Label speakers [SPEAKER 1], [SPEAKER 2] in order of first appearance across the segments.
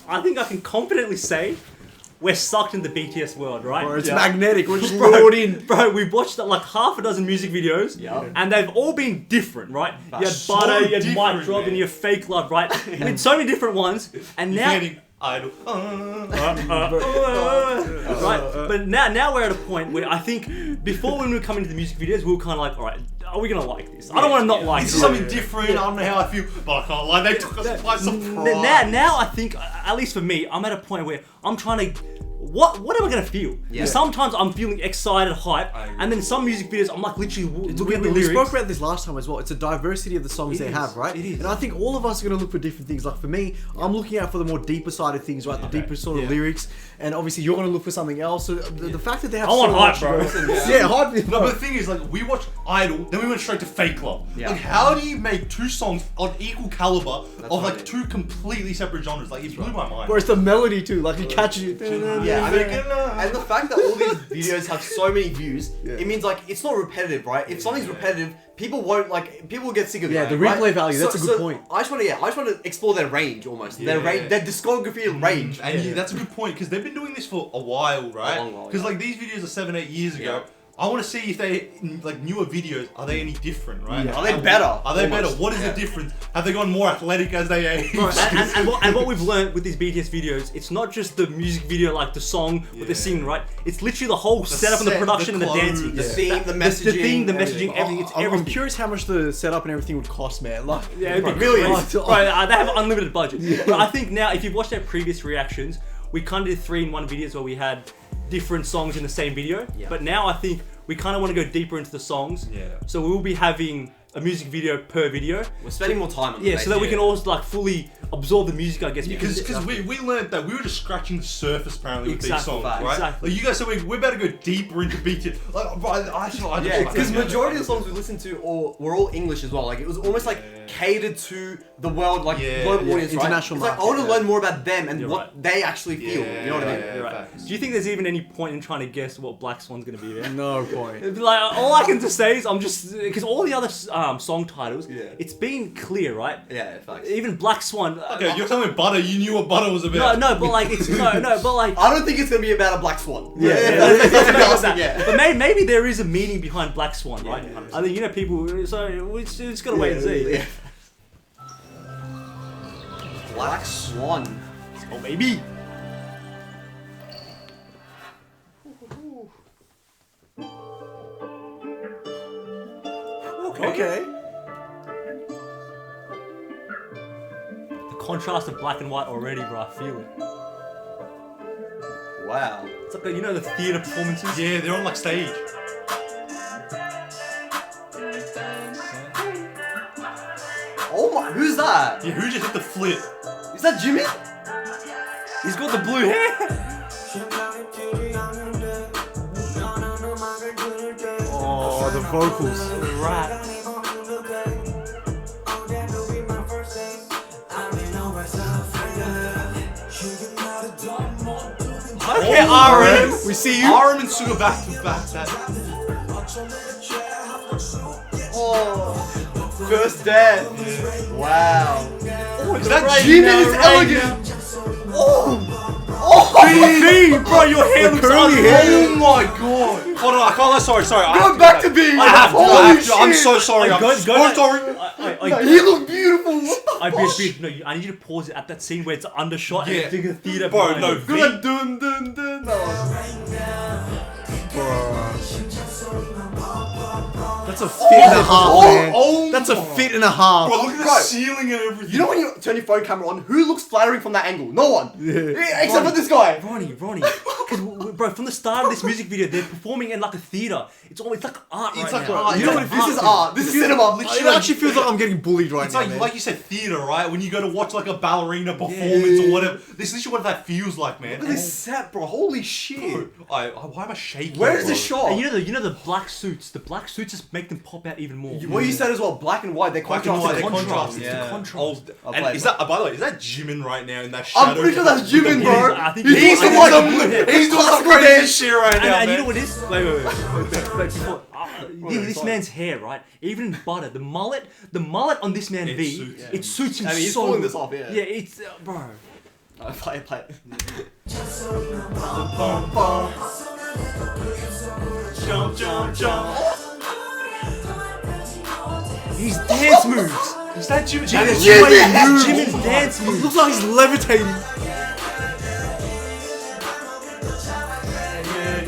[SPEAKER 1] I think I can confidently say we're sucked in the BTS world, right?
[SPEAKER 2] Bro, it's magnetic. We're just lured in.
[SPEAKER 1] Bro, we've watched like half a dozen music videos, and they've all been different, right? You had Butter, you had Mic Drop, and you have Fake Love, right? With so many different ones, and now.
[SPEAKER 3] Idol.
[SPEAKER 1] Right, but now we're at a point where I think before when we were coming to the music videos, we were kind of like, all right, are we gonna like this? I don't want to not like
[SPEAKER 3] This
[SPEAKER 1] this.
[SPEAKER 3] is something different. I don't know how I feel, but I can't lie. They took us by surprise.
[SPEAKER 1] Now I think, at least for me, I'm at a point where I'm trying to. What am I gonna feel? Yeah. Sometimes I'm feeling excited, hype, and then some music videos I'm like literally looking at the lyrics.
[SPEAKER 2] We spoke about this last time as well. It's a diversity of the songs they have, right?
[SPEAKER 1] It is.
[SPEAKER 2] And I think all of us are gonna look for different things. Like for me, I'm looking out for the more deeper side of things, right? The deeper sort of lyrics, and obviously you're gonna look for something else. So the fact that they have
[SPEAKER 1] hype,
[SPEAKER 2] much,
[SPEAKER 1] bro.
[SPEAKER 2] Hype.
[SPEAKER 3] No, but the thing is, like, we watched Idol, then we went straight to Fake Love. Yeah. Like, how do you make two songs on equal caliber of like two completely separate genres? Like, it blew my mind.
[SPEAKER 2] Whereas the melody too, like it catches you.
[SPEAKER 4] Yeah, I mean, and the fact that all these videos have so many views, it means like it's not repetitive, right? If something's repetitive, people will get sick of it.
[SPEAKER 2] Yeah, the replay value. That's a good point.
[SPEAKER 4] I just want to explore their range almost, their discography and range.
[SPEAKER 3] And that's a good point because they've been doing this for a while, right? Because like these videos are 7-8 years ago. I want to see if they, like, newer videos, are they any different, right?
[SPEAKER 4] Yeah. Are they better?
[SPEAKER 3] Are they better? What is the difference? Have they gone more athletic as they age?
[SPEAKER 1] Bro, and what we've learned with these BTS videos, it's not just the music video, like the song, what they're singing, right? It's literally the whole setup and the production and the dancing.
[SPEAKER 4] The theme, the messaging.
[SPEAKER 1] The messaging, everything. It's everything.
[SPEAKER 2] I'm curious how much the setup and everything would cost, man. Like,
[SPEAKER 1] it'd be millions. Bro, they have unlimited budget. But I think now, if you've watched our previous reactions, we kind of did 3-in-1 videos where we had different songs in the same video. But now I think we kind of want to go deeper into the songs. So we will be having a music video per video.
[SPEAKER 4] We're spending more time on it.
[SPEAKER 1] So that we can also like fully absorb the music, I guess.
[SPEAKER 3] Because we learned that we were just scratching the surface apparently with these songs, right?
[SPEAKER 1] Exactly.
[SPEAKER 3] Like you guys said, we better go deeper into BTS. Like,
[SPEAKER 4] because majority of the songs we listened to were all English as well. Like it was almost like catered to the world, like global audience, right?
[SPEAKER 2] International
[SPEAKER 4] it's like I want to learn more about them and what they actually feel. You know what I mean?
[SPEAKER 1] Right. Do you think there's even any point in trying to guess what Black Swan's gonna be? Man?
[SPEAKER 2] No point.
[SPEAKER 1] Like all I can just say is I'm just because all the other song titles, it's been clear, right?
[SPEAKER 4] Yeah, facts.
[SPEAKER 1] Even Black Swan.
[SPEAKER 3] Okay, you're telling me Butter. You knew what Butter was about.
[SPEAKER 1] No, but like it's but like
[SPEAKER 4] I don't think it's gonna be about a Black Swan.
[SPEAKER 1] But maybe there is a meaning behind Black Swan, right? I think people. So we just gotta wait and see.
[SPEAKER 4] Black Swan.
[SPEAKER 1] Oh, maybe.
[SPEAKER 2] Okay.
[SPEAKER 1] The contrast of black and white already, bro. I feel it.
[SPEAKER 4] Wow.
[SPEAKER 1] It's like the theater performances.
[SPEAKER 3] Yeah, they're on like stage.
[SPEAKER 4] Oh my, who's that?
[SPEAKER 3] Yeah, who just hit the flip?
[SPEAKER 4] Is that Jimmy?
[SPEAKER 1] He's got the blue hair.
[SPEAKER 2] Oh, the vocals.
[SPEAKER 1] Right.
[SPEAKER 3] Okay, RM.
[SPEAKER 2] We see you.
[SPEAKER 3] RM and Suga back to back.
[SPEAKER 4] Oh, first death. Wow.
[SPEAKER 3] Is that
[SPEAKER 4] Right
[SPEAKER 3] Jimmy?
[SPEAKER 4] now,
[SPEAKER 3] Is
[SPEAKER 4] right
[SPEAKER 3] elegant.
[SPEAKER 1] B, bro, your hair looks
[SPEAKER 2] curly
[SPEAKER 1] ugly.
[SPEAKER 2] hair.
[SPEAKER 3] Oh my god. Hold on, I can't. Sorry.
[SPEAKER 4] Go back to being.
[SPEAKER 3] I have to.
[SPEAKER 4] Holy shit.
[SPEAKER 3] I'm so sorry. I'm so sorry.
[SPEAKER 4] He looked beautiful.
[SPEAKER 1] No, I need you to pause it at that scene where it's undershot and the theater.
[SPEAKER 3] Bro, no.
[SPEAKER 4] Good. Dun dun dun.
[SPEAKER 2] That's a fit and a half, man.
[SPEAKER 3] Oh,
[SPEAKER 2] that's a fit and a half.
[SPEAKER 3] Bro, look at the ceiling and everything.
[SPEAKER 4] You know when you turn your phone camera on, who looks flattering from that angle? No one. Except for this guy.
[SPEAKER 1] Ronnie. Because, bro, from the start of this music video, they're performing in like a theater. It's like art.
[SPEAKER 3] It's
[SPEAKER 1] right
[SPEAKER 3] like
[SPEAKER 1] now.
[SPEAKER 3] art.
[SPEAKER 4] You know what? This is art. This is cinema.
[SPEAKER 2] It actually feels like I'm getting bullied right
[SPEAKER 3] It's
[SPEAKER 2] now,
[SPEAKER 3] like,
[SPEAKER 2] man.
[SPEAKER 3] like you said, theater, right? When you go to watch like a ballerina performance or whatever. This is literally what that feels like, man.
[SPEAKER 4] Look at this set, bro. Holy shit.
[SPEAKER 3] Why am I shaking?
[SPEAKER 4] Where is
[SPEAKER 3] bro?
[SPEAKER 4] the shot?
[SPEAKER 1] And you know the black suits. The black suits just make them pop out even more.
[SPEAKER 4] What you said as well, black and white, they're
[SPEAKER 3] Black and
[SPEAKER 4] contrasted.
[SPEAKER 3] white, they contrast.
[SPEAKER 1] It's the contrast.
[SPEAKER 3] And is that, by the way, is that Jimin right now in that shadow?
[SPEAKER 4] I'm pretty sure that's Jimin, bro.
[SPEAKER 1] I think
[SPEAKER 4] He's
[SPEAKER 1] I
[SPEAKER 4] doing
[SPEAKER 1] think-
[SPEAKER 4] some,
[SPEAKER 3] He's doing some
[SPEAKER 4] classical
[SPEAKER 3] crazy
[SPEAKER 4] dance.
[SPEAKER 3] shit right now,
[SPEAKER 1] And you
[SPEAKER 3] man.
[SPEAKER 1] know what it is? Wait, before, this man's hair, right? Even in Butter, the mullet on this man V,
[SPEAKER 3] suits.
[SPEAKER 1] it suits him
[SPEAKER 4] I mean, he's
[SPEAKER 1] so
[SPEAKER 4] pulling
[SPEAKER 1] good.
[SPEAKER 4] this off, yeah.
[SPEAKER 1] Yeah, it's bro.
[SPEAKER 4] Play it.
[SPEAKER 3] Jump.
[SPEAKER 1] His dance moves.
[SPEAKER 3] Is that Jimin?
[SPEAKER 1] Jimin's dance moves.
[SPEAKER 2] Looks like he's levitating.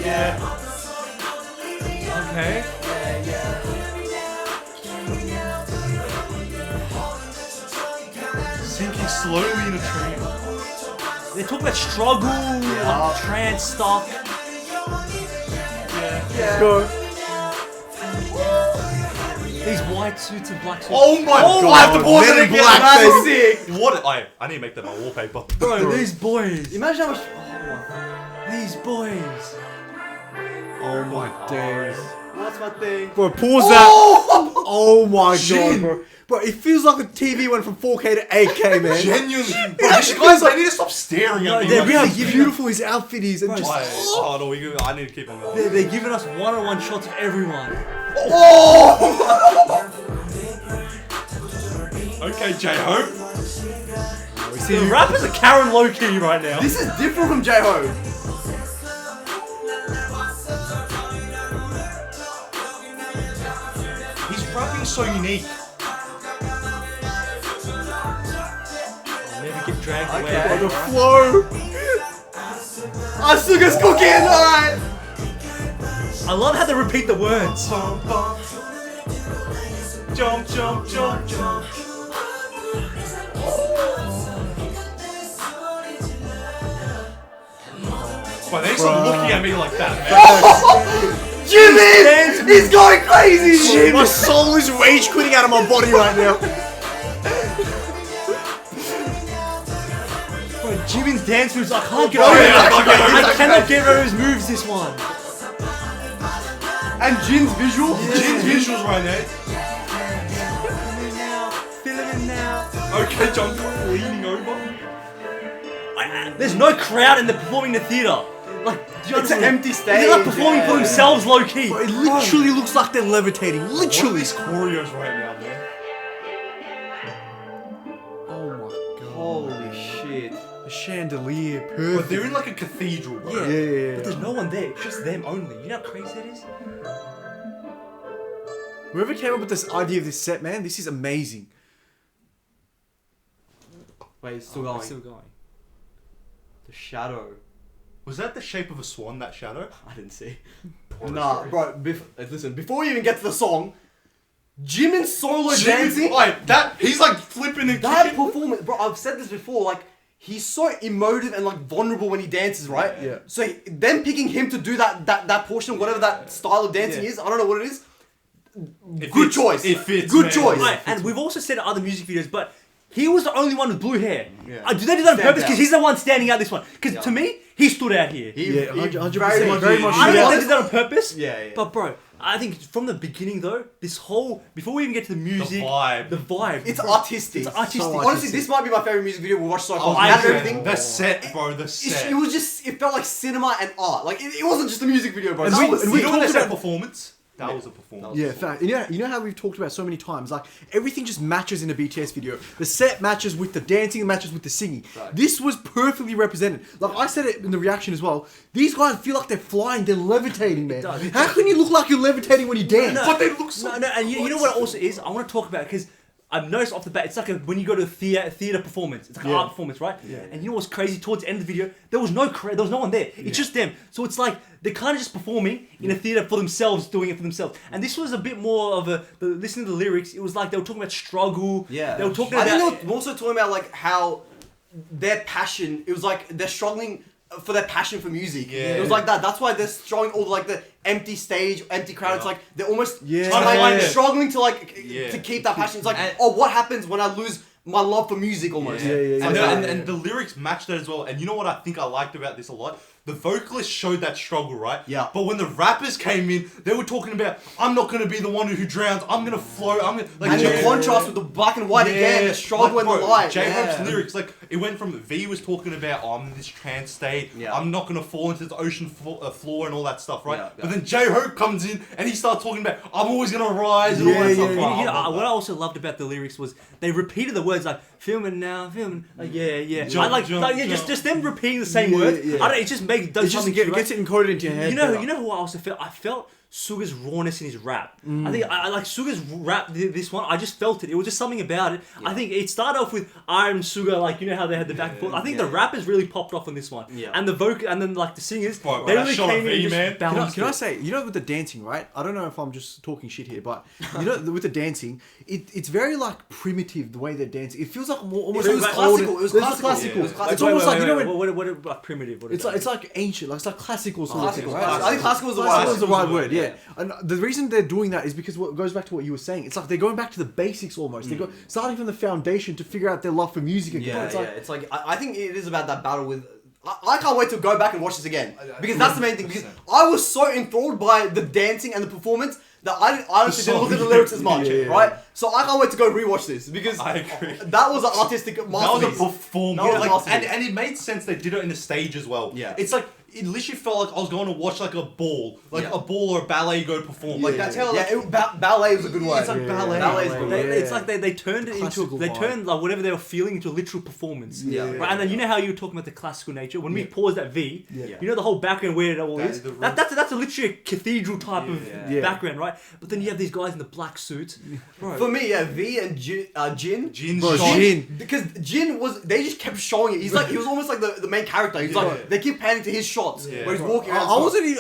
[SPEAKER 3] Yeah.
[SPEAKER 1] Okay.
[SPEAKER 3] Sinking slowly in a trance.
[SPEAKER 1] They talk about struggle, like trance stuff.
[SPEAKER 2] Let's go.
[SPEAKER 1] These white suits and black suits.
[SPEAKER 3] Oh my god!
[SPEAKER 2] God.
[SPEAKER 3] I have to pause
[SPEAKER 2] Men
[SPEAKER 3] it
[SPEAKER 2] in
[SPEAKER 3] again.
[SPEAKER 2] Black,
[SPEAKER 3] That's
[SPEAKER 2] baby.
[SPEAKER 3] sick. What? I need to make that my wallpaper.
[SPEAKER 1] Bro, these boys.
[SPEAKER 4] Imagine how much.
[SPEAKER 1] These boys.
[SPEAKER 2] Oh my days.
[SPEAKER 4] What's my thing?
[SPEAKER 2] Bro, pause that. Oh my god, bro. Bro, it feels like the TV went from 4K to 8K, man.
[SPEAKER 3] Genuinely, bro, these guys, they need to stop staring at me.
[SPEAKER 1] they're
[SPEAKER 3] Like,
[SPEAKER 1] really
[SPEAKER 2] How beautiful his outfit is. And just,
[SPEAKER 3] oh no, I need to keep on going.
[SPEAKER 1] They're giving us one-on-one shots of everyone.
[SPEAKER 3] Okay, J-Hope.
[SPEAKER 1] The rappers are Karen low-key right now.
[SPEAKER 4] This is different from J-Ho.
[SPEAKER 3] He's rapping so unique.
[SPEAKER 1] Never get dragged away.
[SPEAKER 4] Okay.
[SPEAKER 2] the flow.
[SPEAKER 4] Asuka's cooking, alright.
[SPEAKER 1] I love how they repeat the words.
[SPEAKER 3] Jump. But they stop looking at me like that, man.
[SPEAKER 4] Jimin! He's going crazy!
[SPEAKER 2] My soul is rage quitting out of my body right now.
[SPEAKER 1] Bro, Jimin's dance moves, I can't get
[SPEAKER 3] Oh,
[SPEAKER 1] over
[SPEAKER 3] yeah,
[SPEAKER 1] it.
[SPEAKER 3] I can't get over
[SPEAKER 1] I
[SPEAKER 3] it.
[SPEAKER 1] cannot get over his moves this one.
[SPEAKER 4] And Jin's visual.
[SPEAKER 3] Jin's visuals right there.
[SPEAKER 1] Feeling it now.
[SPEAKER 3] Okay, John leaning over.
[SPEAKER 1] There's no crowd and they're performing in the theater. Like, do you
[SPEAKER 4] It's an
[SPEAKER 1] understand?
[SPEAKER 4] empty stage.
[SPEAKER 1] They're like performing for themselves low key.
[SPEAKER 2] Bro, it literally looks like they're levitating.
[SPEAKER 3] What are
[SPEAKER 2] Literally.
[SPEAKER 3] these choreos right now, man?
[SPEAKER 2] Oh my god.
[SPEAKER 4] Holy shit.
[SPEAKER 2] The chandelier.
[SPEAKER 3] But
[SPEAKER 2] Perfect.
[SPEAKER 3] they're in like a cathedral, bro.
[SPEAKER 2] Yeah.
[SPEAKER 1] But there's no one there, it's just them only. You know how crazy that is?
[SPEAKER 2] Whoever came up with this idea of this set, man, this is amazing.
[SPEAKER 4] Wait, it's still going.
[SPEAKER 1] Still going.
[SPEAKER 4] The shadow.
[SPEAKER 3] Was that the shape of a swan, that shadow?
[SPEAKER 4] I didn't see. Nah, bro, listen, before we even get to the song, Jimin's solo dancing,
[SPEAKER 3] Like, he's like flipping and
[SPEAKER 4] that
[SPEAKER 3] kicking.
[SPEAKER 4] performance, bro, I've said this before, like, he's so emotive and like vulnerable when he dances, right?
[SPEAKER 2] Yeah.
[SPEAKER 4] So them picking him to do that portion, whatever that style of dancing is, I don't know what it is.
[SPEAKER 3] It
[SPEAKER 4] Good
[SPEAKER 3] fits-
[SPEAKER 4] choice.
[SPEAKER 3] It fits,
[SPEAKER 4] Good
[SPEAKER 3] man.
[SPEAKER 4] choice.
[SPEAKER 1] Right, and we've also said in other music videos, but he was the only one with blue hair.
[SPEAKER 4] Yeah.
[SPEAKER 1] Do they do that on
[SPEAKER 4] Stands
[SPEAKER 1] purpose?
[SPEAKER 4] out.
[SPEAKER 1] Because he's the one standing out this one. Because to me, he stood out here.
[SPEAKER 2] Yeah, 100%,
[SPEAKER 4] very much.
[SPEAKER 1] I don't know if they
[SPEAKER 4] did.
[SPEAKER 1] did that on purpose.
[SPEAKER 4] Yeah.
[SPEAKER 1] But bro, I think from the beginning though, this whole before we even get to the music,
[SPEAKER 3] vibe.
[SPEAKER 1] the vibe,
[SPEAKER 4] It's
[SPEAKER 1] bro,
[SPEAKER 4] artistic.
[SPEAKER 1] It's artistic.
[SPEAKER 2] So
[SPEAKER 4] Honestly,
[SPEAKER 2] artistic.
[SPEAKER 4] this might be my favorite music video we've watched so far.
[SPEAKER 1] I
[SPEAKER 4] Out of
[SPEAKER 1] agree.
[SPEAKER 4] everything,
[SPEAKER 3] The set, bro, the set.
[SPEAKER 4] it was just, it felt like cinema and art. Like, it wasn't just a music video, bro.
[SPEAKER 2] And
[SPEAKER 4] That
[SPEAKER 2] we-
[SPEAKER 4] was
[SPEAKER 2] and we
[SPEAKER 3] You know when they
[SPEAKER 2] talked
[SPEAKER 3] said
[SPEAKER 2] about-
[SPEAKER 3] performance? That was a performance.
[SPEAKER 2] Yeah, fact. You know how we've talked about so many times, like everything just matches in a BTS video. The set matches with the dancing, matches with the singing.
[SPEAKER 4] Right.
[SPEAKER 2] This was perfectly represented. Like I said it in the reaction as well. These guys feel like they're flying, they're levitating, man.
[SPEAKER 1] does.
[SPEAKER 2] How can you look like you're levitating when you dance?
[SPEAKER 3] But they look so...
[SPEAKER 1] No, and you know what it also is? I want to talk about because I've noticed off the bat, it's like when you go to a theater performance. It's like an art performance, right?
[SPEAKER 2] Yeah.
[SPEAKER 1] And you know what's crazy? Towards the end of the video, there was no one there. It's just them. So it's like they're kind of just performing in a theater for themselves, doing it for themselves. And this was a bit more of listening to the lyrics. It was like they were talking about struggle.
[SPEAKER 4] Yeah.
[SPEAKER 1] They were talking
[SPEAKER 4] I
[SPEAKER 1] about.
[SPEAKER 4] think they were also talking about like how their passion, it was like they're struggling for their passion for music.
[SPEAKER 3] Yeah.
[SPEAKER 4] It was like that. That's why they're showing all like the empty stage, empty crowd. It's like they're almost
[SPEAKER 2] Yeah.
[SPEAKER 4] like
[SPEAKER 3] Yeah.
[SPEAKER 4] struggling to like
[SPEAKER 3] Yeah.
[SPEAKER 4] to keep that passion. It's like,
[SPEAKER 3] And-
[SPEAKER 4] oh, what happens when I lose my love for music almost?
[SPEAKER 2] Yeah.
[SPEAKER 3] And,
[SPEAKER 4] Like
[SPEAKER 3] and,
[SPEAKER 4] that.
[SPEAKER 3] and the lyrics match that as well. And you know what I think I liked about this a lot? the vocalists showed that struggle, right?
[SPEAKER 4] Yeah.
[SPEAKER 3] But when the rappers came in, they were talking about, I'm not going to be the one who drowns. I'm going to float. I'm gonna, like,
[SPEAKER 4] And the contrast with the black and white again, the struggle and the light.
[SPEAKER 3] J-Hope's lyrics, like, it went from V was talking about, I'm in this trance state.
[SPEAKER 4] Yeah.
[SPEAKER 3] I'm not going to fall into the ocean floor and all that stuff, right?
[SPEAKER 4] Yeah,
[SPEAKER 3] But then J-Hope comes in and he starts talking about, I'm always going to rise and all that stuff.
[SPEAKER 1] What I also loved about the lyrics was they repeated the words like filming now, filming, like yeah.
[SPEAKER 3] Jump,
[SPEAKER 1] I like,
[SPEAKER 3] jump,
[SPEAKER 1] like yeah,
[SPEAKER 3] jump.
[SPEAKER 1] just them repeating the same words.
[SPEAKER 2] yeah.
[SPEAKER 1] I don't. It just makes does
[SPEAKER 2] It just
[SPEAKER 1] something
[SPEAKER 2] gets it encoded into your head.
[SPEAKER 1] You know who I also felt? I felt Suga's rawness in his rap. I think I like Suga's rap. This one, I just felt it. It was just something about it. I think it started off with I'm Suga, like you know how they had the back and forth. I think the rappers really popped off on this one.
[SPEAKER 4] Yeah.
[SPEAKER 1] And the vocal, and then like the singers,
[SPEAKER 3] Bro,
[SPEAKER 1] they
[SPEAKER 3] that
[SPEAKER 1] really
[SPEAKER 3] shot of
[SPEAKER 1] came in
[SPEAKER 3] V,
[SPEAKER 1] and
[SPEAKER 3] man.
[SPEAKER 1] just balanced
[SPEAKER 2] Can I
[SPEAKER 1] it.
[SPEAKER 2] say, you know, with the dancing, right? I don't know if I'm just talking shit here, but you know, with the dancing, it's very like primitive the way they're dancing. It feels like more almost
[SPEAKER 4] It was
[SPEAKER 2] like
[SPEAKER 4] classical.
[SPEAKER 2] older-
[SPEAKER 4] It was
[SPEAKER 2] It's
[SPEAKER 4] classical.
[SPEAKER 2] classical.
[SPEAKER 4] It was classical.
[SPEAKER 2] It's almost like you know when
[SPEAKER 1] what like primitive. What is
[SPEAKER 2] it's like ancient, like it's like classical sort of thing,
[SPEAKER 4] Classical.
[SPEAKER 2] right?
[SPEAKER 4] I think classical is the
[SPEAKER 2] Classical
[SPEAKER 4] right
[SPEAKER 2] is the right word,
[SPEAKER 4] yeah.
[SPEAKER 2] yeah. And the reason they're doing that is because what goes back to what you were saying. It's like they're going back to the basics almost. They go starting from the foundation to figure out their love for music again.
[SPEAKER 4] Yeah,
[SPEAKER 2] It's
[SPEAKER 4] yeah.
[SPEAKER 2] like,
[SPEAKER 4] It's like I think it is about that battle with. I can't wait to go back and watch this again because that's the main thing. Because I was so enthralled by the dancing and the performance that I honestly didn't look at the lyrics as much, right? So I can't wait to go rewatch this because
[SPEAKER 3] I agree.
[SPEAKER 4] that was an artistic
[SPEAKER 3] That
[SPEAKER 4] masterpiece.
[SPEAKER 3] was a performance.
[SPEAKER 4] That was
[SPEAKER 3] Like,
[SPEAKER 4] masterpiece.
[SPEAKER 3] and it made sense they did it in a stage as well.
[SPEAKER 4] Yeah.
[SPEAKER 3] It's like, it literally felt like I was going to watch like a ball. Like
[SPEAKER 4] Yeah.
[SPEAKER 3] a ball or a ballet go perform. Like that's how like,
[SPEAKER 4] Ballet was a good word.
[SPEAKER 3] it's like ballet.
[SPEAKER 4] Ballet is good.
[SPEAKER 1] It's like they turned it into
[SPEAKER 2] Classical
[SPEAKER 1] they
[SPEAKER 2] vibe.
[SPEAKER 1] turned like whatever they were feeling into a literal performance.
[SPEAKER 4] Yeah.
[SPEAKER 1] Right, and then you know how you were talking about the classical nature. When we paused that V,
[SPEAKER 2] Yeah.
[SPEAKER 1] you know the whole background where it all
[SPEAKER 3] That
[SPEAKER 1] is.
[SPEAKER 3] is the room.
[SPEAKER 1] That's a literally a cathedral type of
[SPEAKER 2] Yeah.
[SPEAKER 1] background, right? But then you have these guys in the black suits. Bro,
[SPEAKER 4] For me, yeah, V and Jin.
[SPEAKER 3] Jin's
[SPEAKER 2] Bro,
[SPEAKER 3] shot.
[SPEAKER 2] Jin.
[SPEAKER 4] Because Jin was, they just kept showing it. He was almost like the main character. He's like, they keep panning to his shots where he's walking around.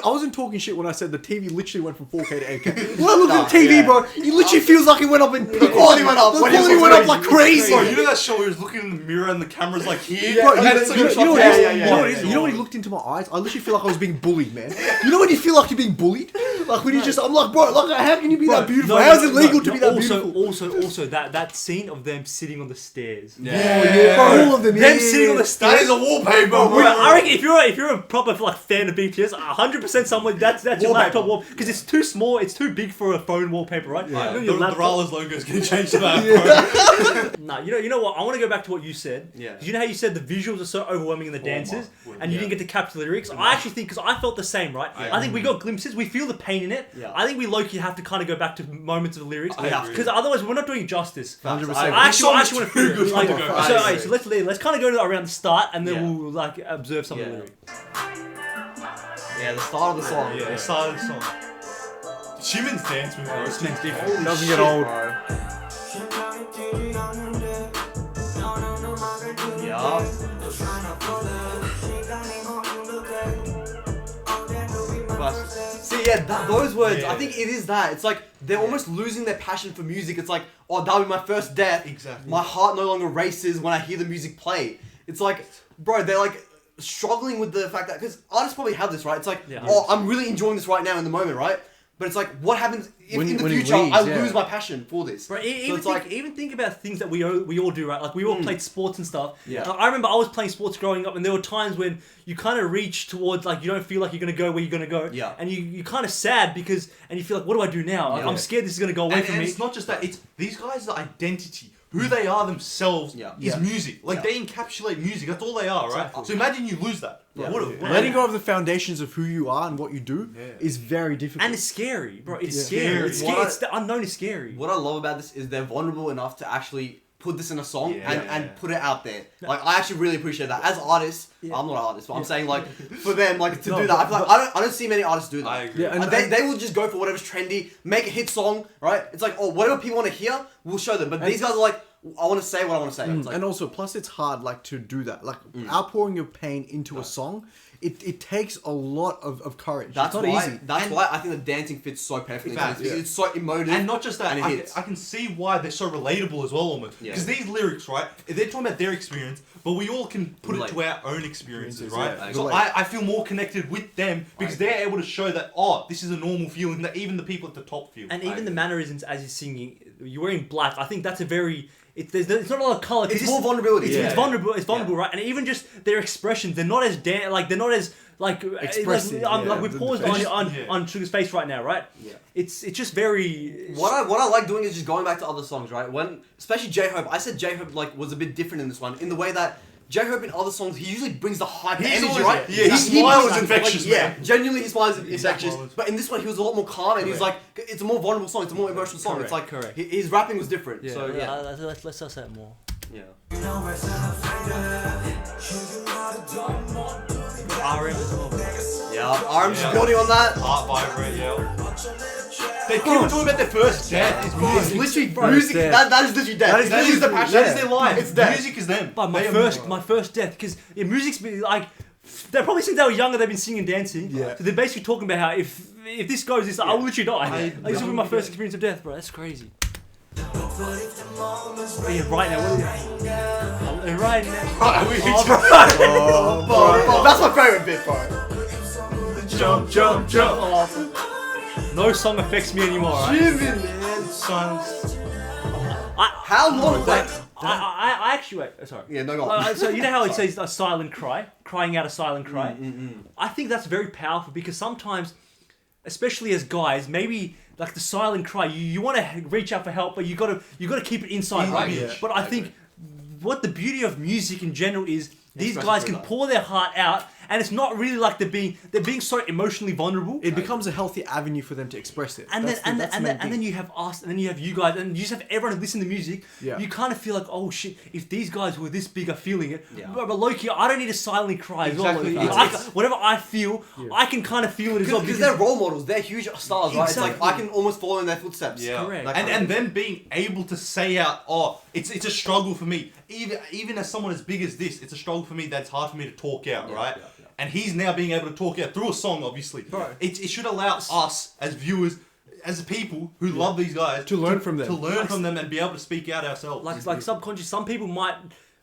[SPEAKER 2] I wasn't talking shit when I said the TV literally went from 4K to 8K. When I look at the TV, bro, it literally feels like it went up in
[SPEAKER 4] The quality went up.
[SPEAKER 2] The quality went up like crazy.
[SPEAKER 3] Bro, you know that show where he's looking in the mirror and the camera's like here?
[SPEAKER 2] Bro,
[SPEAKER 3] and it's like
[SPEAKER 2] you
[SPEAKER 3] a
[SPEAKER 2] know
[SPEAKER 3] shot
[SPEAKER 2] what
[SPEAKER 3] from-
[SPEAKER 2] it is?
[SPEAKER 4] yeah,
[SPEAKER 2] You know what it
[SPEAKER 4] yeah.
[SPEAKER 2] is? You know when he looked into my eyes? I literally feel like I was being bullied, man. You know when you feel like you're being bullied? Like when you just, I'm like, bro, like how can you be that beautiful? How is it legal to be that beautiful?
[SPEAKER 1] Also, that scene of them sitting on the stairs.
[SPEAKER 2] Yeah, all of them.
[SPEAKER 1] Them
[SPEAKER 2] yeah,
[SPEAKER 1] sitting on the
[SPEAKER 3] That
[SPEAKER 1] stairs.
[SPEAKER 3] is a wallpaper, bro.
[SPEAKER 1] Bro, I reckon if you're a proper like fan of BTS, 100% someone that's your laptop wall because it's too small, it's too big for a phone wallpaper, right?
[SPEAKER 3] Yeah.
[SPEAKER 1] You know,
[SPEAKER 3] The
[SPEAKER 1] your laptop-
[SPEAKER 3] Ralaz logo's gonna change to that, bro.
[SPEAKER 1] Nah, you know what? I want to go back to what you said.
[SPEAKER 4] Yeah.
[SPEAKER 1] 'Cause you know how you said the visuals are so overwhelming in the dances,
[SPEAKER 3] word,
[SPEAKER 1] and you
[SPEAKER 3] yeah.
[SPEAKER 1] didn't get to capture the lyrics. I actually think because I felt the same, right? I think we got glimpses. We feel the pain in it.
[SPEAKER 4] Yeah.
[SPEAKER 1] I think we low-key have to kind of go back to moments of the lyrics
[SPEAKER 3] I agree.
[SPEAKER 1] because otherwise we're not doing justice.
[SPEAKER 2] 100%.
[SPEAKER 1] I actually want to
[SPEAKER 3] too good
[SPEAKER 1] like,
[SPEAKER 3] to go back.
[SPEAKER 1] so, alright, so let's kind of go to around the start and then
[SPEAKER 4] Yeah.
[SPEAKER 1] we'll like observe some of the
[SPEAKER 4] Yeah.
[SPEAKER 1] lyrics.
[SPEAKER 4] Yeah, the start of the song.
[SPEAKER 3] Yeah, the start of the song. Shimon's dance move, bro.
[SPEAKER 1] This man's different.
[SPEAKER 2] Doesn't get old.
[SPEAKER 4] Yeah. See, yeah, those words, I think it is that. It's like they're almost losing their passion for music. It's like, oh, that'll be my first death.
[SPEAKER 3] Exactly.
[SPEAKER 4] My heart no longer races when I hear the music play. It's like, bro, they're like struggling with the fact that, because artists probably have this, right? It's like,
[SPEAKER 1] Yeah.
[SPEAKER 4] oh, I'm really enjoying this right now in the moment, right? But it's like, what happens if
[SPEAKER 2] When-
[SPEAKER 4] in the
[SPEAKER 2] when it
[SPEAKER 4] future
[SPEAKER 2] leaves,
[SPEAKER 4] I
[SPEAKER 2] yeah.
[SPEAKER 4] lose my passion for this?
[SPEAKER 1] Bro,
[SPEAKER 4] So
[SPEAKER 1] even
[SPEAKER 4] it's
[SPEAKER 1] think,
[SPEAKER 4] like,
[SPEAKER 1] even think about things that we all do, right? Like we all played sports and stuff.
[SPEAKER 4] Yeah.
[SPEAKER 1] And I remember I was playing sports growing up, and there were times when you kind of reach towards like you don't feel like you're gonna go where you're gonna go.
[SPEAKER 4] Yeah.
[SPEAKER 1] And you're kind of sad because you feel like, what do I do now? Like,
[SPEAKER 4] Yeah.
[SPEAKER 1] I'm scared this is gonna go away
[SPEAKER 3] And,
[SPEAKER 1] from
[SPEAKER 3] and
[SPEAKER 1] me.
[SPEAKER 3] it's not just that, it's these guys' identity. Who they are themselves
[SPEAKER 4] Yeah.
[SPEAKER 3] is
[SPEAKER 2] Yeah.
[SPEAKER 3] music. Like
[SPEAKER 4] Yeah.
[SPEAKER 3] they encapsulate music. That's all they are, right?
[SPEAKER 1] Exactly.
[SPEAKER 3] So imagine you lose that.
[SPEAKER 4] Yeah.
[SPEAKER 3] What
[SPEAKER 2] Letting go of the foundations of who you are and what you do is very difficult.
[SPEAKER 1] And it's scary, bro. It's
[SPEAKER 2] Yeah.
[SPEAKER 1] scary.
[SPEAKER 3] Scary.
[SPEAKER 1] It's scary.
[SPEAKER 4] What I-
[SPEAKER 1] It's the unknown is scary.
[SPEAKER 4] what I love about this is they're vulnerable enough to actually put this in a song
[SPEAKER 3] Yeah.
[SPEAKER 4] and put it out there. Like, I actually really appreciate that. As artists, I'm not an artist, but I'm saying, like, for them, like, to
[SPEAKER 2] No,
[SPEAKER 4] do that, I
[SPEAKER 2] but-
[SPEAKER 4] feel like I don't see many artists do that.
[SPEAKER 3] I agree.
[SPEAKER 2] Yeah, and-
[SPEAKER 4] They will just go for whatever's trendy, make a hit song, right? It's like, oh, whatever people want to hear, we'll show them. But these guys are like, I want to say what I want to say. It's like,
[SPEAKER 2] and also, plus it's hard, like, to do that. Like, outpouring your pain into a song, it takes a lot of courage.
[SPEAKER 4] that's
[SPEAKER 2] it's not
[SPEAKER 4] why.
[SPEAKER 2] easy.
[SPEAKER 4] That's why I think the dancing fits so perfectly.
[SPEAKER 3] Facts.
[SPEAKER 4] Because it's so emotive.
[SPEAKER 3] And not just that,
[SPEAKER 4] and it hits.
[SPEAKER 3] I can see why they're so relatable as well, almost.
[SPEAKER 4] Yeah.
[SPEAKER 3] Because these lyrics, right, they're talking about their experience, but we all can put
[SPEAKER 4] Relate.
[SPEAKER 3] it to our own experiences,
[SPEAKER 2] Experiences,
[SPEAKER 3] right?
[SPEAKER 2] yeah.
[SPEAKER 3] So
[SPEAKER 2] Relate.
[SPEAKER 3] I feel more connected with them because they're able to show that, oh, this is a normal feeling that even the people at the top feel.
[SPEAKER 1] And even the mannerisms as you're singing, you're wearing black. I think that's a very it's not a lot of color.
[SPEAKER 4] It's more vulnerability.
[SPEAKER 1] It's vulnerable. It's vulnerable, right? And even just their expressions, they're not as they're not as
[SPEAKER 2] expressive.
[SPEAKER 1] Like we paused on Sugar's face right now, right?
[SPEAKER 4] Yeah.
[SPEAKER 1] It's just very.
[SPEAKER 4] What I like doing is just going back to other songs, right? When especially J-Hope, I said J-Hope like was a bit different in this one in the way that J-Hope in other songs he usually brings the hype, the energy, right?
[SPEAKER 3] Yeah, his smile is infectious, man.
[SPEAKER 4] Yeah, genuinely his smile is infectious. But in this one, he was a lot more calm, and he was like, it's a more vulnerable song, it's a more emotional song. It's like his rapping was different.
[SPEAKER 1] Yeah.
[SPEAKER 4] So yeah,
[SPEAKER 1] Let's suss that more.
[SPEAKER 4] yeah.
[SPEAKER 1] RM as well.
[SPEAKER 4] Yeah, RM's building on that.
[SPEAKER 3] Heart vibrate, yeah. They keep on talking about their first death.
[SPEAKER 4] It's literally music. That is literally death. That is the passion.
[SPEAKER 3] That is their life.
[SPEAKER 4] It's death.
[SPEAKER 3] Music is them.
[SPEAKER 1] But my first death, because music's been like, they probably since they were younger they've been singing and dancing.
[SPEAKER 2] Yeah.
[SPEAKER 1] So they're basically talking about how if this goes, this I will literally die. This will be my first experience of death, bro. That's crazy. Yeah, right now. Right now.
[SPEAKER 4] That's my favorite bit, bro.
[SPEAKER 3] Jump, jump, jump.
[SPEAKER 1] No song affects me anymore, right?
[SPEAKER 4] Jimmy, man.
[SPEAKER 3] Silence.
[SPEAKER 4] How long?
[SPEAKER 1] I actually wait. Sorry.
[SPEAKER 4] Yeah, no, go on.
[SPEAKER 1] So you know how it says a silent cry, crying out a silent cry. I think that's very powerful because sometimes, especially as guys, maybe like the silent cry, you want to reach out for help, but you gotta keep it inside, right?
[SPEAKER 3] Yeah.
[SPEAKER 1] But I think what the beauty of music in general is these
[SPEAKER 4] express
[SPEAKER 1] guys
[SPEAKER 4] it
[SPEAKER 1] can
[SPEAKER 4] through that.
[SPEAKER 1] pour their heart out, and it's not really like they're being so emotionally vulnerable.
[SPEAKER 2] It becomes a healthy avenue for them to express it.
[SPEAKER 1] And
[SPEAKER 2] That's
[SPEAKER 1] then
[SPEAKER 2] the main thing.
[SPEAKER 1] then you have us, and then you have you guys, and you just have everyone who listen to music.
[SPEAKER 2] Yeah.
[SPEAKER 1] You kind of feel like, oh shit, if these guys who are this big are feeling it,
[SPEAKER 4] Yeah.
[SPEAKER 1] but low-key, I don't need to silently cry as well.
[SPEAKER 3] Exactly.
[SPEAKER 1] Like, whatever I feel, I can kind of feel it as well.
[SPEAKER 4] Because they're role models, they're huge stars, right? It's like
[SPEAKER 1] Exactly.
[SPEAKER 4] I can almost follow in their footsteps.
[SPEAKER 3] Yeah.
[SPEAKER 1] Correct.
[SPEAKER 4] That
[SPEAKER 3] And
[SPEAKER 4] kind of
[SPEAKER 3] them being able to say out, oh, it's a struggle for me. Even as someone as big as this, it's a struggle for me that's hard for me to talk out, right?
[SPEAKER 4] yeah.
[SPEAKER 3] And he's now being able to talk out through a song, obviously.
[SPEAKER 1] Bro.
[SPEAKER 3] It should allow us as viewers, as people who love these guys,
[SPEAKER 2] To learn from them.
[SPEAKER 3] to learn from them and be able to speak out ourselves.
[SPEAKER 1] like subconscious. Some people might,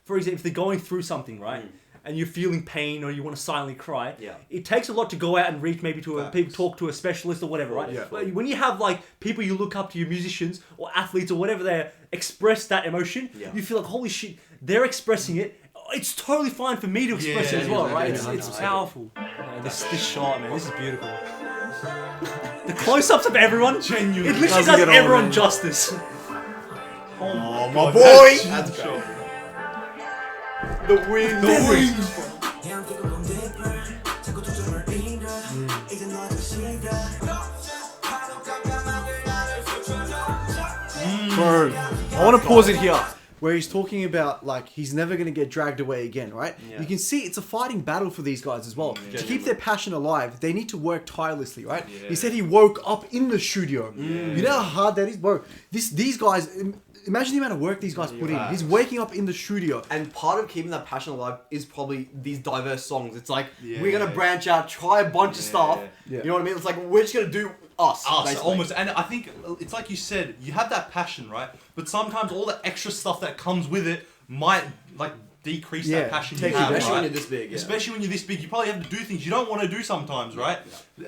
[SPEAKER 1] for example, if they're going through something, right, and you're feeling pain or you want to silently cry,
[SPEAKER 4] Yeah.
[SPEAKER 1] it takes a lot to go out and reach maybe to people, talk to a specialist or whatever, right?
[SPEAKER 2] Yeah.
[SPEAKER 1] But when you have like people you look up to, your musicians or athletes or whatever, they express that emotion,
[SPEAKER 4] Yeah.
[SPEAKER 1] you feel like holy shit, they're expressing it. It's totally fine for me to express it as well, right? It's powerful. Man, this shot, man, this is beautiful. The close-ups of everyone,
[SPEAKER 3] Genuine.
[SPEAKER 1] it literally
[SPEAKER 2] Doesn't
[SPEAKER 1] does
[SPEAKER 2] get old,
[SPEAKER 1] everyone
[SPEAKER 2] man.
[SPEAKER 1] justice.
[SPEAKER 3] Oh
[SPEAKER 4] my boy!
[SPEAKER 3] That's cool.
[SPEAKER 4] The wings.
[SPEAKER 2] Bro, I want to pause it here. Where he's talking about like he's never gonna get dragged away again, right?
[SPEAKER 4] Yeah.
[SPEAKER 2] You can see it's a fighting battle for these guys as well. To keep their passion alive, they need to work tirelessly, right?
[SPEAKER 3] Yeah.
[SPEAKER 2] He said he woke up in the studio. You know how hard that is, bro. These guys, imagine the amount of work these guys put in. He's waking up in the studio.
[SPEAKER 4] And part of keeping that passion alive is probably these diverse songs. It's like
[SPEAKER 3] Yeah.
[SPEAKER 4] we're gonna branch out, try a bunch of stuff.
[SPEAKER 2] Yeah.
[SPEAKER 4] You know what I mean? It's like we're just gonna do us. basically.
[SPEAKER 3] Almost. And I think it's like you said, you have that passion, right? But sometimes all the extra stuff that comes with it might like decrease
[SPEAKER 2] Yeah,
[SPEAKER 3] that passion
[SPEAKER 2] take
[SPEAKER 3] you
[SPEAKER 2] it
[SPEAKER 3] have,
[SPEAKER 2] down.
[SPEAKER 4] Especially when
[SPEAKER 3] right?
[SPEAKER 4] you're this big. Yeah.
[SPEAKER 3] Especially when you're this big, you probably have to do things you don't want to do sometimes, right?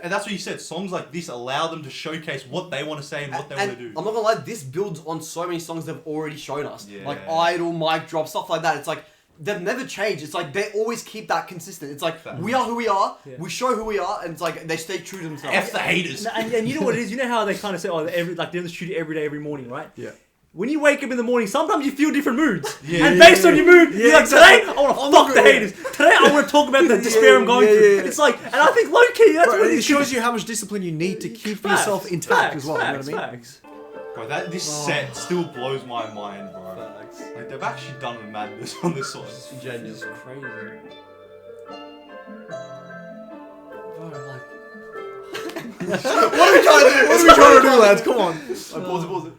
[SPEAKER 3] And that's what you said. Songs like this allow them to showcase what they want to say and what they want to do.
[SPEAKER 4] I'm not gonna lie, this builds on so many songs they've already shown us.
[SPEAKER 3] Yeah.
[SPEAKER 4] Like Idol, Mic Drop, stuff like that. It's like they've never changed. It's like they always keep that consistent. It's like we are who we are, we show who we are, and it's like they stay true to themselves.
[SPEAKER 3] F the haters.
[SPEAKER 1] And you know what it is? You know how they kind of say, oh, they're in the studio every day, every morning, right?
[SPEAKER 2] Yeah.
[SPEAKER 1] When you wake up in the morning, sometimes you feel different moods.
[SPEAKER 3] Yeah,
[SPEAKER 1] and
[SPEAKER 3] yeah,
[SPEAKER 1] based on your mood, you're like,
[SPEAKER 2] exactly.
[SPEAKER 1] today, I want to fuck the haters. Today, I want to talk about the despair I'm going through.
[SPEAKER 2] yeah.
[SPEAKER 1] It's like, and I think low-key, that's
[SPEAKER 2] Bro,
[SPEAKER 1] what
[SPEAKER 2] it shows you how much discipline you need to keep yourself intact as well.
[SPEAKER 1] Facts,
[SPEAKER 2] you know what I mean?
[SPEAKER 1] facts.
[SPEAKER 3] Bro, this set still blows my mind, bro. Like they've actually done a madness on this song.
[SPEAKER 4] Genius.
[SPEAKER 1] It's crazy. Bro, like,
[SPEAKER 4] What are we trying to do?
[SPEAKER 2] What are we trying to do, lads? Come on.
[SPEAKER 4] Pause it.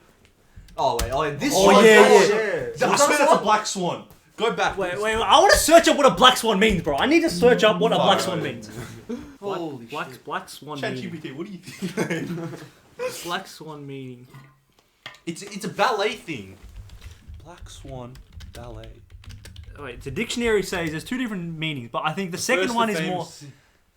[SPEAKER 4] Oh wait, this
[SPEAKER 2] Oh,
[SPEAKER 4] one.
[SPEAKER 2] yeah,
[SPEAKER 4] Oh,
[SPEAKER 2] yeah.
[SPEAKER 3] I swear that's a black swan. Go back.
[SPEAKER 1] wait, I want to search up what a black swan means, bro. I need to search up what a black swan means.
[SPEAKER 4] Holy shit.
[SPEAKER 1] Black swan meaning.
[SPEAKER 3] ChatGPT, what do you think?
[SPEAKER 1] Black swan meaning.
[SPEAKER 3] It's a ballet thing. Black swan ballet.
[SPEAKER 1] Wait, the dictionary says there's two different meanings, but I think the second one is more.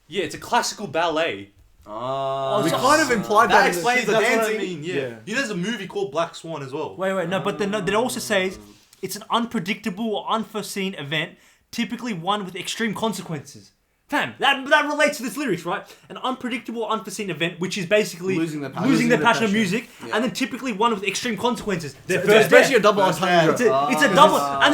[SPEAKER 3] Yeah, it's a classical ballet.
[SPEAKER 1] Oh,
[SPEAKER 2] We
[SPEAKER 1] so-
[SPEAKER 2] kind of implied
[SPEAKER 4] That
[SPEAKER 2] that.
[SPEAKER 4] explains the
[SPEAKER 3] That's what I
[SPEAKER 4] dancing.
[SPEAKER 3] mean. Yeah. You know, there's a movie called Black Swan as well.
[SPEAKER 1] Wait, no, but then it also says It's an unpredictable or unforeseen event, typically one with extreme consequences. Fam, that relates to this lyrics, right? An unpredictable, unforeseen event, which is basically losing their passion of music, and then typically one with extreme consequences.
[SPEAKER 2] It's basically a double entendre.
[SPEAKER 1] It's a double, and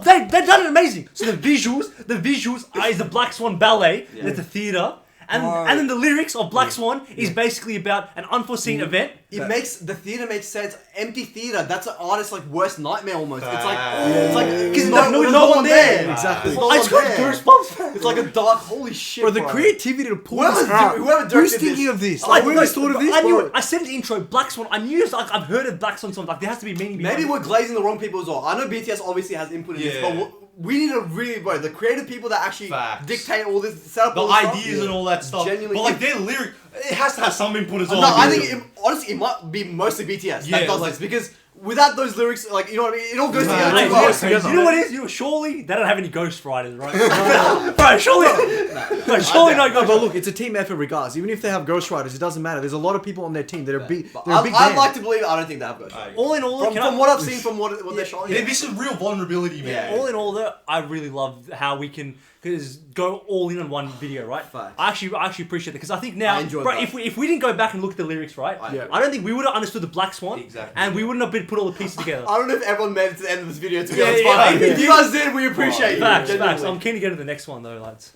[SPEAKER 1] then they've done it amazing. So the visuals is the Black Swan ballet. It's a theater. And then the lyrics of Black Swan is basically about an unforeseen event.
[SPEAKER 4] The theater makes sense. Empty theater, that's an artist's like worst nightmare almost. It's like because no one there.
[SPEAKER 2] Exactly.
[SPEAKER 1] I just got goosebumps.
[SPEAKER 4] It's like a dark. Holy shit,
[SPEAKER 2] Bro, the creativity to pull this
[SPEAKER 4] Whoever
[SPEAKER 2] out.
[SPEAKER 4] directed
[SPEAKER 2] Who's
[SPEAKER 4] this?
[SPEAKER 2] thinking of this? Like, who's thought of this?
[SPEAKER 1] I knew
[SPEAKER 2] bro?
[SPEAKER 1] it. I said in the intro, Black Swan. I knew it's like I've heard of Black Swan songs. Like there has to be meaning behind
[SPEAKER 4] Maybe
[SPEAKER 1] it.
[SPEAKER 4] we're glazing the wrong people as well. I know BTS obviously has input in this, but we need to really, bro, the creative people that actually dictate all this, set up
[SPEAKER 3] the
[SPEAKER 4] all this
[SPEAKER 3] ideas
[SPEAKER 4] stuff,
[SPEAKER 3] and all that stuff.
[SPEAKER 4] Genuinely,
[SPEAKER 3] but like their lyric, it has to have some input as well.
[SPEAKER 4] No, I think honestly it might be mostly BTS that does this because without those lyrics, like you know what I mean, it all goes together.
[SPEAKER 1] Hey,
[SPEAKER 4] too well.
[SPEAKER 1] you know what it is? Surely they don't have any ghostwriters, right? Bro, surely no
[SPEAKER 2] No,
[SPEAKER 1] ghost.
[SPEAKER 2] but look, it's a team effort regardless. Even if they have ghostwriters, it doesn't matter. There's a lot of people on their team that are big. They're a big
[SPEAKER 4] I'd
[SPEAKER 2] band.
[SPEAKER 4] like to believe I don't think they have ghosts.
[SPEAKER 1] All in all,
[SPEAKER 4] From what I've seen, from what they're showing,
[SPEAKER 3] This is real vulnerability, man.
[SPEAKER 1] all in all, though, I really love how we can go all in on one video, right?
[SPEAKER 4] Facts.
[SPEAKER 1] I actually appreciate that because I think now,
[SPEAKER 4] I enjoyed
[SPEAKER 1] bro,
[SPEAKER 4] that.
[SPEAKER 1] if we didn't go back and look at the lyrics, right? I don't think we would have understood the Black Swan,
[SPEAKER 3] Exactly.
[SPEAKER 1] and we wouldn't have been put all the pieces together.
[SPEAKER 4] I don't know if everyone made it to the end of this video. To be
[SPEAKER 1] Yeah,
[SPEAKER 4] honest,
[SPEAKER 1] yeah,
[SPEAKER 4] but
[SPEAKER 1] yeah.
[SPEAKER 4] if you guys did, we appreciate you.
[SPEAKER 1] Facts.
[SPEAKER 4] Genuinely.
[SPEAKER 1] I'm keen to get to the next one though, lads.